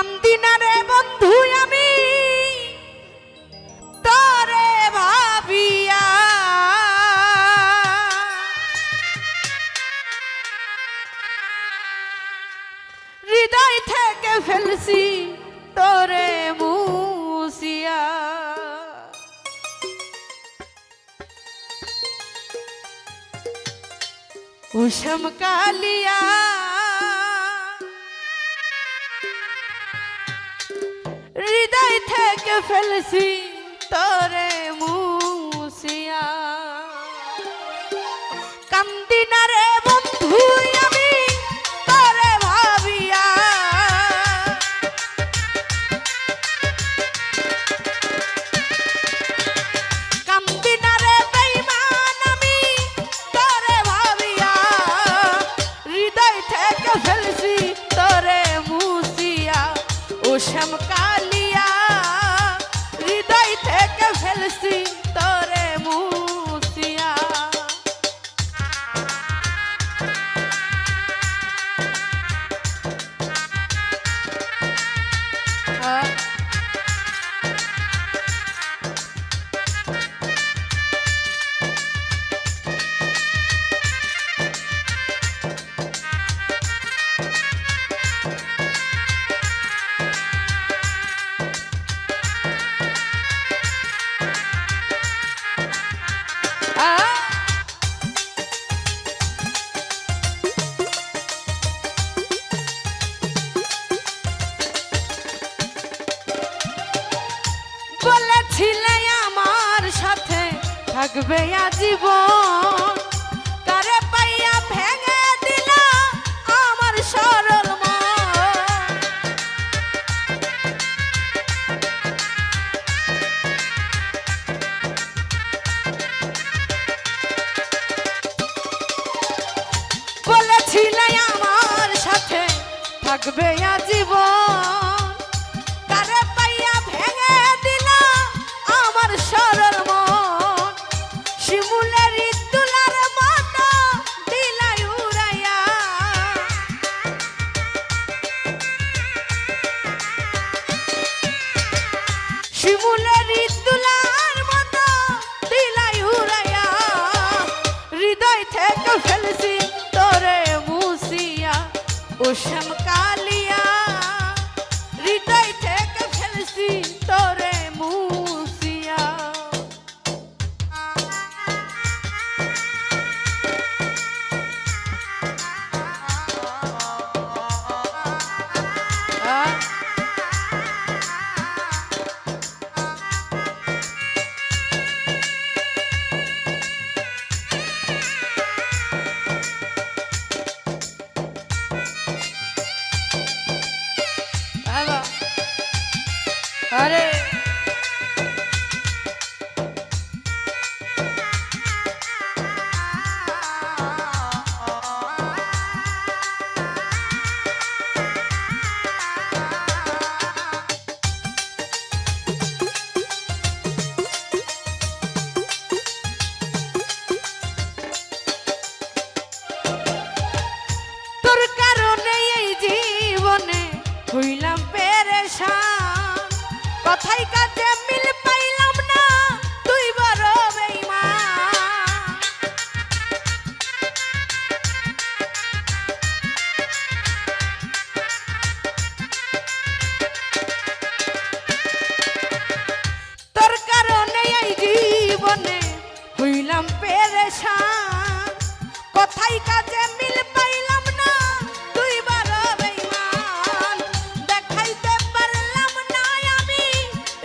কান্দি না রে বন্ধু আমি তোরে ভাবিয়া, হৃদয় থেকে ফেলছি তোরে মুছিয়া। উষম কালিয়া হৃদয় থেকে ফেলছি তোরে মুছিয়া। কান্দি না রে বন্ধু আমি তোরে ভাবিয়া, কান্দি না রে বেঈমান আমি তোরে ভাবিয়া, হৃদয় থেকে ফেলছি তোরে মুছিয়া। উষম কালিয়া হৃদয় থেকে ফেলছি তোরে মুছিয়া। বলেছিলে আমার সাথে থাকবে আজীবন, কারে পাইয়া ভেঙে দিল আমার সরল মন। বলেছিলে আমার সাথে থাকবে আজীবন, কারে পাইয়া ভেঙে দিল আমার সরল মন। শিমুলের তুলার মতো দিলাই উড়াইয়া, শিমুলের তুলার মতো দিলাই উড়াইয়া, হৃদয় থেকে ফেলছি তোরে মুছিয়া। উষম কালিয়া হৃদয় থেকে ফেলছি তোরে মুছিয়া। আরে তোর কারণে এই জীবনে হইলাম পেরেশান, কথাই কাজে মিল পাইলাম না তুই বড় বেঈমান। তোর কারণে এই জীবনে হইলাম পেরেশান, কথাই কাজে মিল পাইলাম না তুই বড় বেঈমান। দেখাইতে পারলাম না আমি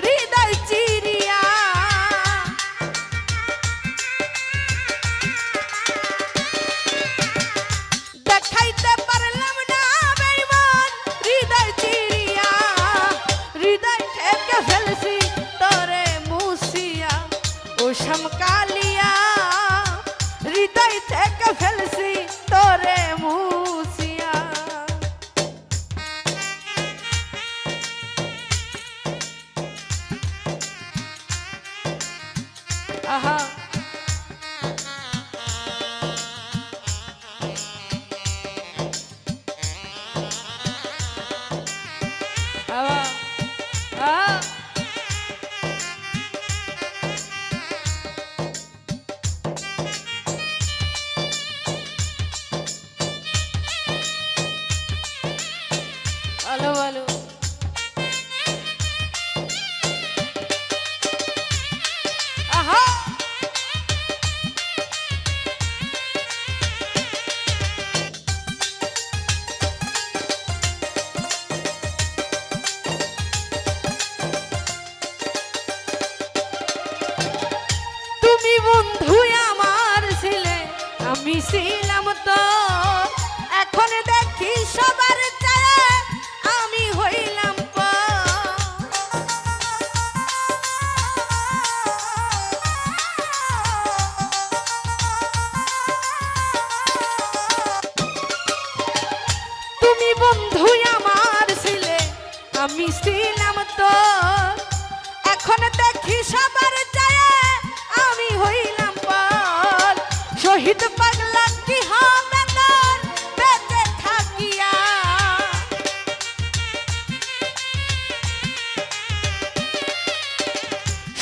হৃদয় চিরিয়া, দেখাইতে পারলাম না বেঈমান হৃদয় চিরিয়া। হৃদয় থেকে ফেলছি তোরে মুছিয়া। উষম কালিয়া হৃদয় থেকে ফেলছি তোরে মুছিয়া। আহা ভালো ভালো আহা তুমি বন্ধু আমার ছিলে আমি ছিলাম তো এখন দেখি সবার চায় আমি হইলাম তুমি বন্ধু আমার ছিলে আমি ছিলাম তো এখন দেখি সবার চায় আমি হইলাম পাল শহীদ পাগলা কি হবে তোর বেঁচে থাকিয়া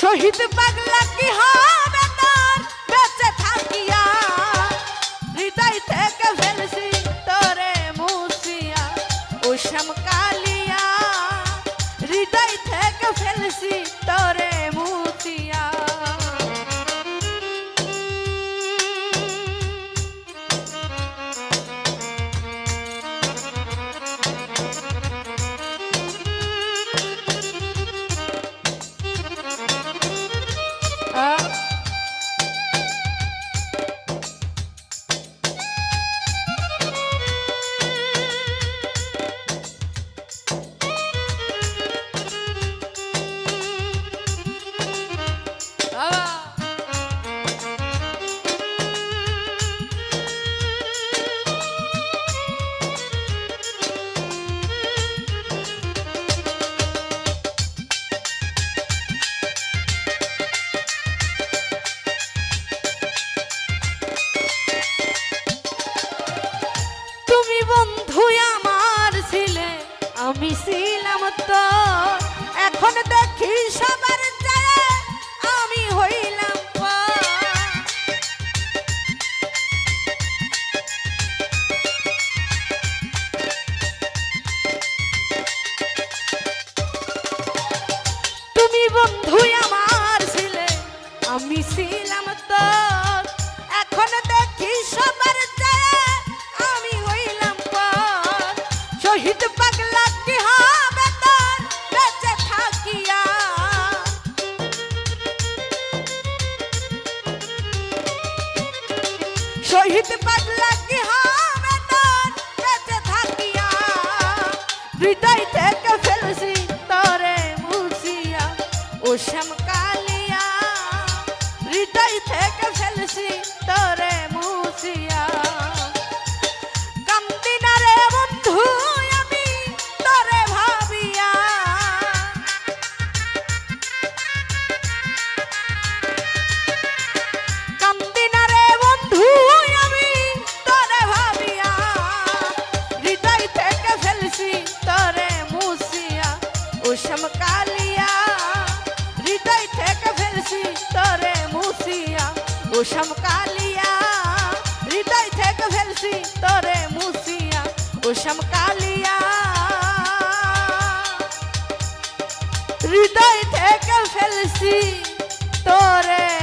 শহীদ পাগলা কি হবে তোর বেঁচে থাকিয়া হৃদয় থেকে ফেলছি তোরে মুছিয়া ও শ্যামকালিয়া হৃদয় থেকে ফেলছি তোরে মুছিয়া আমি ছিলাম তো এখন দেখি সবার চায় আমি হইলাম তুমি বন্ধু আমার ছিলে আমি ছিলাম তো এখন দেখি সবার চায় আমি হইলাম শহীদ পাগলা কি হবে তোর বেঁচে থাকিয়া শহীদ পাগলা কি হবে তোর বেঁচে থাকিয়া হৃদয় থেকে ফেলছি তোরে মুছিয়া ও শ্যামকালিয়া হৃদয় থেকে ফেলছি তোরে মুছিয়া কান্দি না রে বন্ধু শ্যামকালিয়া হৃদয় থেকে ফেলছি তোরে মুছিয়া ও শ্যামকালিয়া হৃদয় থেকে ফেলছি তোরে মুছিয়া ও শ্যামকালিয়া হৃদয় থেকে ফেলছি তোরে